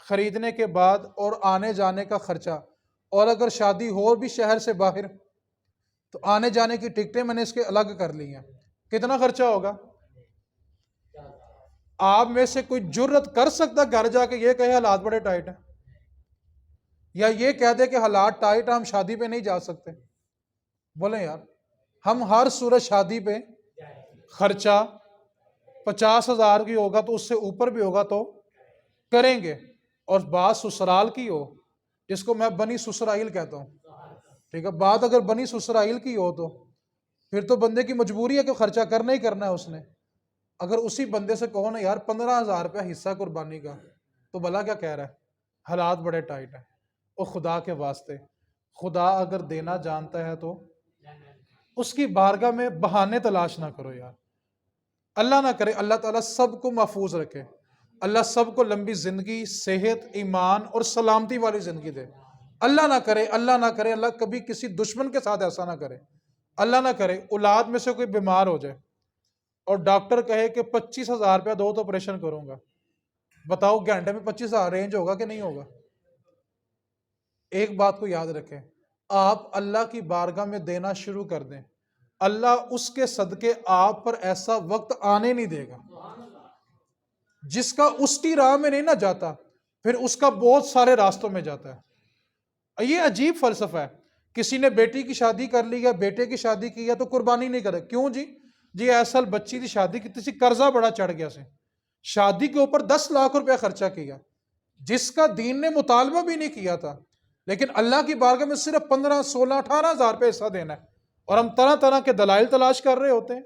خریدنے کے بعد، اور آنے جانے کا خرچہ، اور اگر شادی ہو بھی شہر سے باہر تو آنے جانے کی ٹکٹیں میں نے اس کے الگ کر لی ہیں، کتنا خرچہ ہوگا؟ آپ میں سے کوئی جرت کر سکتا گھر جا کے یہ کہے حالات بڑے ٹائٹ ہیں، یا یہ کہہ دے کہ حالات ٹائٹ ہم شادی پہ نہیں جا سکتے؟ بولیں یار، ہم ہر صورت شادی پہ خرچہ 50,000 کی ہوگا تو اس سے اوپر بھی ہوگا تو کریں گے، اور بات سسرال کی ہو جس کو میں بنی سسرائیل کہتا ہوں، ٹھیک ہے؟ بات اگر بنی سسرائیل کی ہو تو پھر تو بندے کی مجبوری ہے کہ خرچہ کرنا ہی کرنا ہے اس نے۔ اگر اسی بندے سے کہو نا یار 15,000 روپیہ حصہ قربانی کا، تو بھلا کیا کہہ رہا ہے؟ حالات بڑے ٹائٹ ہیں۔ اور خدا کے واسطے، خدا اگر دینا جانتا ہے تو اس کی بارگاہ میں بہانے تلاش نہ کرو یار۔ اللہ نہ کرے اللہ تعالیٰ سب کو محفوظ رکھے، اللہ سب کو لمبی زندگی، صحت، ایمان اور سلامتی والی زندگی دے۔ اللہ نہ کرے اللہ کبھی کسی دشمن کے ساتھ ایسا نہ کرے، اللہ نہ کرے اولاد میں سے کوئی بیمار ہو جائے اور ڈاکٹر کہے کہ 25,000 روپیہ دو تو آپریشن کروں گا، بتاؤ گھنٹے میں 25,000 رینج ہوگا کہ نہیں ہوگا؟ ایک بات کو یاد رکھیں، آپ اللہ کی بارگاہ میں دینا شروع کر دیں، اللہ اس کے صدقے آپ پر ایسا وقت آنے نہیں دے گا جس کا اس کی راہ میں نہیں نہ جاتا پھر اس کا بہت سارے راستوں میں جاتا ہے۔ یہ عجیب فلسفہ ہے، کسی نے بیٹی کی شادی کر لی یا بیٹے کی شادی کی ہے تو قربانی نہیں کرے، کیوں جی اصل بچی دی شادی کی تھی، قرضہ بڑا چڑھ گیا سے، شادی کے اوپر 10 لاکھ روپے خرچہ کیا جس کا دین نے مطالبہ بھی نہیں کیا تھا، لیکن اللہ کی بارگاہ میں صرف 15 16 18,000 روپے حصہ دینا ہے، اور ہم طرح طرح کے دلائل تلاش کر رہے ہوتے ہیں۔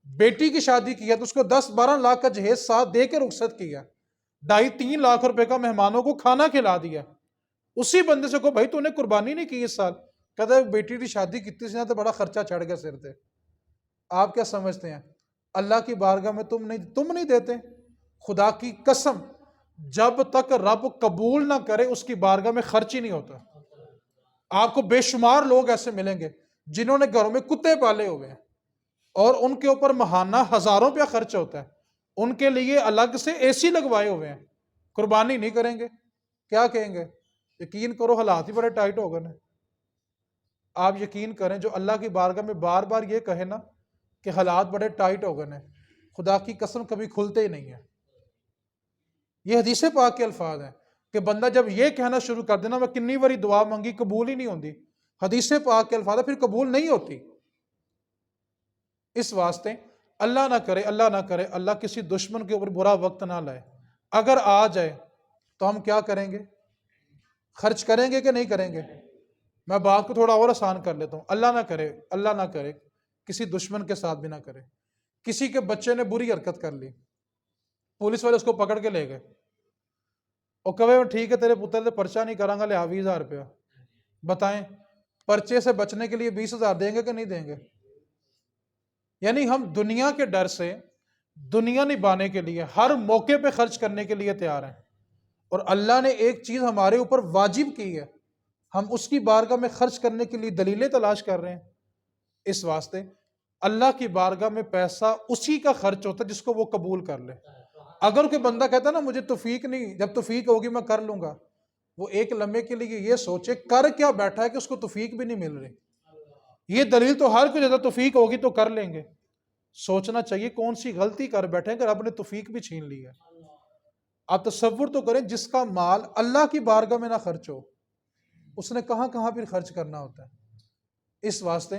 بیٹی کی شادی کی ہے تو اس کو 10-12 لاکھ کا جہیز ساتھ دے کے رخصت کیا، 2.5-3 لاکھ روپے کا مہمانوں کو کھانا کھلا دیا۔ اسی بندے سے کو بھائی تو نے قربانی نہیں کی اس سال، کہتا ہے بیٹی کی شادی کتنی سی تو بڑا خرچہ چڑھ گیا سر تے۔ آپ کیا سمجھتے ہیں اللہ کی بارگاہ میں تم نہیں دیتے؟ خدا کی قسم جب تک رب قبول نہ کرے اس کی بارگاہ میں خرچ ہی نہیں ہوتا۔ آپ کو بے شمار لوگ ایسے ملیں گے جنہوں نے گھروں میں کتے پالے ہوئے ہیں اور ان کے اوپر ماہانہ ہزاروں روپیہ خرچ ہوتا ہے، ان کے لیے الگ سے اے سی لگوائے ہوئے ہیں، قربانی نہیں کریں گے، کیا کہیں گے؟ یقین کرو حالات ہی بڑے ٹائٹ ہو گئے ہیں۔ آپ یقین کریں، جو اللہ کی بارگاہ میں بار بار یہ کہے نا کہ حالات بڑے ٹائٹ ہو گئے ہیں، خدا کی قسم کبھی کھلتے ہی نہیں ہیں۔ یہ حدیث پاک کے الفاظ ہیں کہ بندہ جب یہ کہنا شروع کر دینا میں کنی باری دعا مانگی قبول ہی نہیں ہوتی، حدیث پاک کے الفاظ ہیں، پھر قبول نہیں ہوتی۔ اس واسطے اللہ نہ کرے اللہ کسی دشمن کے اوپر برا وقت نہ لائے، اگر آ جائے تو ہم کیا کریں گے؟ خرچ کریں گے کہ نہیں کریں گے؟ میں بات کو تھوڑا اور آسان کر لیتا ہوں، اللہ نہ کرے کسی دشمن کے ساتھ بھی نہ کرے، کسی کے بچے نے بری حرکت کر لی، پولیس والے اس کو پکڑ کے لے گئے اور کہے ٹھیک ہے تیرے پتر سے پرچہ نہیں کروں گا، لے 20,000 روپیہ، بتائیں پرچے سے بچنے کے لیے 20,000 دیں گے کہ نہیں دیں گے؟ یعنی ہم دنیا کے ڈر سے دنیا نبھانے کے لیے ہر موقع پہ خرچ کرنے کے لیے تیار ہیں، اور اللہ نے ایک چیز ہمارے اوپر واجب کی ہے، ہم اس کی بارگاہ میں خرچ کرنے کے لیے دلیلیں تلاش کر رہے ہیں۔ اس واسطے اللہ کی بارگاہ میں پیسہ اسی کا خرچ ہوتا ہے جس کو وہ قبول کر لے۔ اگر کوئی بندہ کہتا ہے نا مجھے توفیق نہیں، جب توفیق ہوگی میں کر لوں گا، وہ ایک لمحے کے لیے یہ سوچے کر کیا بیٹھا ہے کہ اس کو توفیق بھی نہیں مل رہی۔ یہ دلیل تو ہر کوئی جیسا توفیق ہوگی تو کر لیں گے، سوچنا چاہیے کون سی غلطی کر بیٹھے کہ رب نے توفیق بھی چھین لی ہے۔ آپ تصور تو کریں جس کا مال اللہ کی بارگاہ میں نہ خرچ ہو، اس نے کہاں کہاں پھر خرچ کرنا ہوتا ہے۔ اس واسطے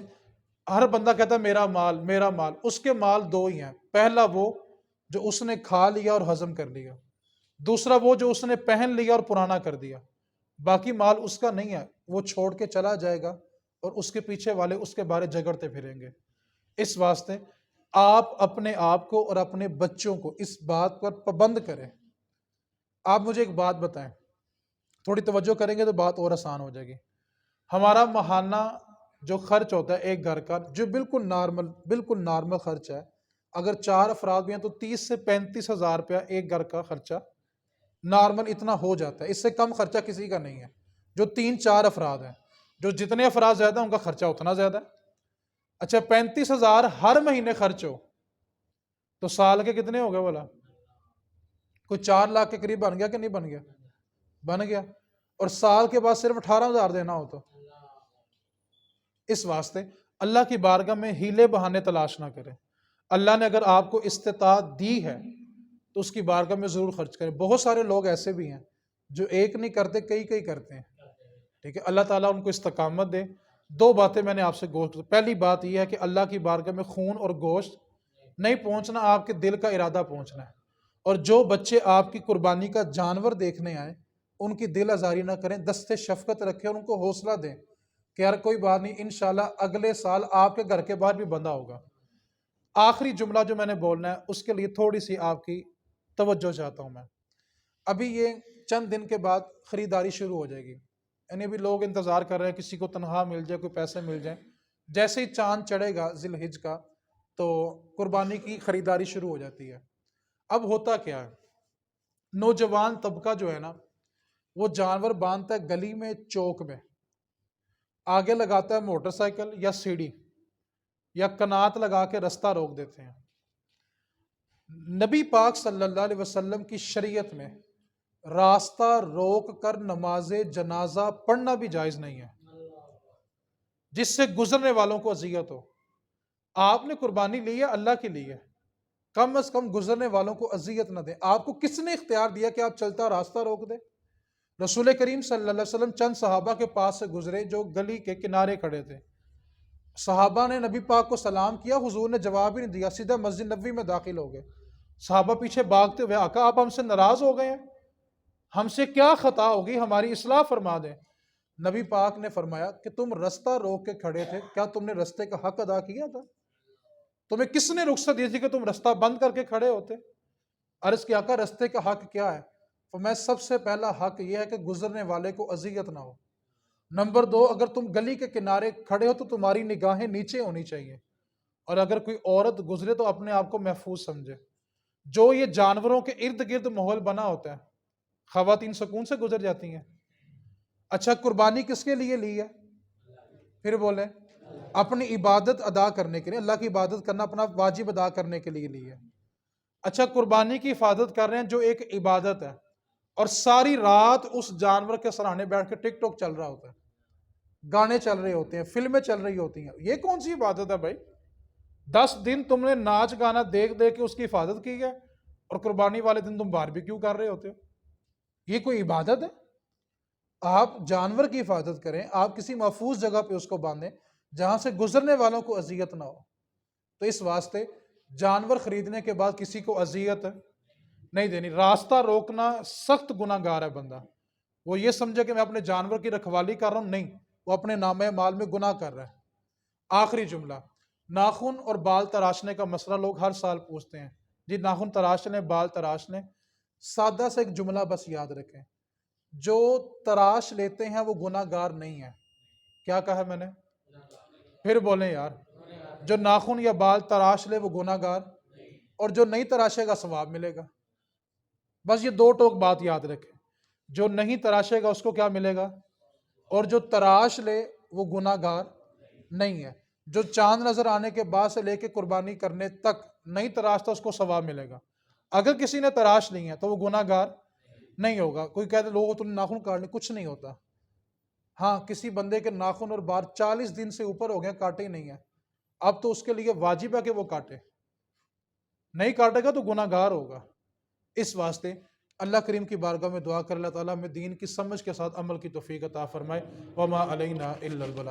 ہر بندہ کہتا ہے میرا مال، اس کے مال دو ہی ہیں، پہلا وہ جو اس نے کھا لیا اور ہضم کر لیا، دوسرا وہ جو اس نے پہن لیا اور پرانا کر دیا، باقی مال اس کا نہیں ہے، وہ چھوڑ کے چلا جائے گا اور اس کے پیچھے والے اس کے بارے جھگڑتے پھریں گے۔ اس واسطے آپ اپنے آپ کو اور اپنے بچوں کو اس بات پر پابند کریں۔ آپ مجھے ایک بات بتائیں، تھوڑی توجہ کریں گے تو بات اور آسان ہو جائے گی۔ ہمارا ماہانہ جو خرچ ہوتا ہے ایک گھر کا، جو بالکل نارمل خرچ ہے، اگر 4 افراد بھی ہیں تو 30 سے 35,000 روپیہ ایک گھر کا خرچہ نارمل اتنا ہو جاتا ہے، اس سے کم خرچہ کسی کا نہیں ہے۔ جو 3-4 افراد ہیں، جو جتنے افراد زیادہ ان کا خرچہ اتنا زیادہ ہے۔ اچھا 35,000 ہر مہینے خرچ ہو تو سال کے کتنے ہو گئے بولا؟ کوئی 4 لاکھ کے قریب بن گیا کہ نہیں بن گیا؟ بن گیا، اور سال کے بعد صرف 18,000 دینا ہو تو۔ اس واسطے اللہ کی بارگاہ میں ہیلے بہانے تلاش نہ کریں۔ اللہ نے اگر آپ کو استطاعت دی ہے تو اس کی بارگاہ میں ضرور خرچ کریں۔ بہت سارے لوگ ایسے بھی ہیں جو ایک نہیں کرتے، کئی کرتے ہیں، ٹھیک ہے، اللہ تعالیٰ ان کو استقامت دے۔ 2 باتیں میں نے آپ سے گوشت، پہلی بات یہ ہے کہ اللہ کی بارگاہ میں خون اور گوشت نہیں پہنچنا، آپ کے دل کا ارادہ پہنچنا ہے۔ اور جو بچے آپ کی قربانی کا جانور دیکھنے آئیں ان کی دل آزاری نہ کریں، دست شفقت رکھیں اور ان کو حوصلہ دیں کہ یار کوئی بات نہیں، انشاءاللہ اگلے سال آپ کے گھر کے باہر بھی بندہ ہوگا۔ آخری جملہ جو میں نے بولنا ہے اس کے لیے تھوڑی سی آپ کی توجہ چاہتا ہوں میں۔ ابھی یہ چند دن کے بعد خریداری شروع ہو جائے گی، یعنی ابھی لوگ انتظار کر رہے ہیں کسی کو تنخواہ مل جائے، کوئی پیسے مل جائیں، جیسے ہی چاند چڑھے گا ذی الحج کا تو قربانی کی خریداری شروع ہو جاتی ہے۔ اب ہوتا کیا ہے، نوجوان طبقہ جو ہے نا وہ جانور باندھتا ہے گلی میں، چوک میں، آگے لگاتا ہے موٹر سائیکل یا سیڑھی یا کنات لگا کے رستہ روک دیتے ہیں۔ نبی پاک صلی اللہ علیہ وسلم کی شریعت میں راستہ روک کر نماز جنازہ پڑھنا بھی جائز نہیں ہے جس سے گزرنے والوں کو اذیت ہو۔ آپ نے قربانی لی ہے اللہ کے لیے، کم از کم گزرنے والوں کو اذیت نہ دیں۔ آپ کو کس نے اختیار دیا کہ آپ چلتا راستہ روک دیں؟ رسول کریم صلی اللہ علیہ وسلم چند صحابہ کے پاس سے گزرے جو گلی کے کنارے کھڑے تھے، صحابہ نے نبی پاک کو سلام کیا، حضور نے جواب ہی نہیں دیا، سیدھا مسجد نبوی میں داخل ہو گئے۔ صحابہ پیچھے بھاگتے ہوئے، آقا آپ ہم سے ناراض ہو گئے ہیں، ہم سے کیا خطا ہوگی، ہماری اصلاح فرما دیں۔ نبی پاک نے فرمایا کہ تم رستہ روک کے کھڑے تھے، کیا تم نے رستے کا حق ادا کیا تھا؟ تمہیں کس نے رخصت دی تھی کہ تم رستہ بند کر کے کھڑے ہوتے؟ عرض کیا آقا رستے کا حق کیا ہے؟ فرمایا سب سے پہلا حق یہ ہے کہ گزرنے والے کو اذیت نہ ہو۔ نمبر 2، اگر تم گلی کے کنارے کھڑے ہو تو تمہاری نگاہیں نیچے ہونی چاہیے، اور اگر کوئی عورت گزرے تو اپنے آپ کو محفوظ سمجھے۔ جو یہ جانوروں کے ارد گرد ماحول بنا ہوتا ہے، خواتین سکون سے گزر جاتی ہیں۔ اچھا قربانی کس کے لیے لی ہے؟ پھر بولیں اپنی عبادت ادا کرنے کے لیے، اللہ کی عبادت کرنا اپنا واجب ادا کرنے کے لیے۔ اچھا، قربانی کی حفاظت کر رہے ہیں جو ایک عبادت ہے، اور ساری رات اس جانور کے سرانے بیٹھ کے ٹک ٹاک چل رہا ہوتا ہے، گانے چل رہے ہوتے ہیں، فلمیں چل رہی ہوتی ہیں، یہ کون سی عبادت ہے بھائی؟ 10 دن تم نے ناچ گانا دیکھ دیکھ کے اس کی حفاظت کی ہے، اور قربانی والے دن تم باربیکیو کر رہے ہوتے ہو؟ یہ کوئی عبادت ہے؟ آپ جانور کی حفاظت کریں، آپ کسی محفوظ جگہ پہ اس کو باندھیں جہاں سے گزرنے والوں کو اذیت نہ ہو۔ تو اس واسطے جانور خریدنے کے بعد کسی کو اذیت نہیں دینی۔ راستہ روکنا سخت گناہ گار ہے بندہ، وہ یہ سمجھے کہ میں اپنے جانور کی رکھوالی کر رہا ہوں، نہیں، وہ اپنے نامہ مال میں گناہ کر رہا ہے۔ آخری جملہ، ناخن اور بال تراشنے کا مسئلہ لوگ ہر سال پوچھتے ہیں، جی ناخن تراش لیں، بال تراش لیں۔ سادہ سے ایک جملہ بس یاد رکھیں، جو تراش لیتے ہیں وہ گناہ گار نہیں ہے۔ کیا کہا میں نے؟ پھر بولیں یار، جو ناخن یا بال تراش لے وہ گناہ گار، اور جو نہیں تراشے گا ثواب ملے گا۔ بس یہ دو ٹوک بات یاد رکھیں، جو نہیں تراشے گا اس کو کیا ملے گا، اور جو تراش لے وہ گناہ گار نہیں ہے۔ جو چاند نظر آنے کے بعد سے لے کے قربانی کرنے تک نہیں تراشتا اس کو ثواب ملے گا۔ اگر کسی نے تراش لی ہے تو وہ گناہ گار نہیں ہوگا۔ کوئی کہتے لوگوں تم نے ناخن کاٹ لی، کچھ نہیں ہوتا۔ ہاں، کسی بندے کے ناخن اور بال 40 دن سے اوپر ہو گئے، کاٹے ہی نہیں ہیں، اب تو اس کے لیے واجب ہے کہ وہ کاٹے، نہیں کاٹے گا تو گناہ گار ہوگا۔ اس واسطے اللہ کریم کی بارگاہ میں دعا کر اللہ تعالیٰ ہمیں دین کی سمجھ کے ساتھ عمل کی توفیق عطا فرمائے۔ وما علینا الا البلاغ۔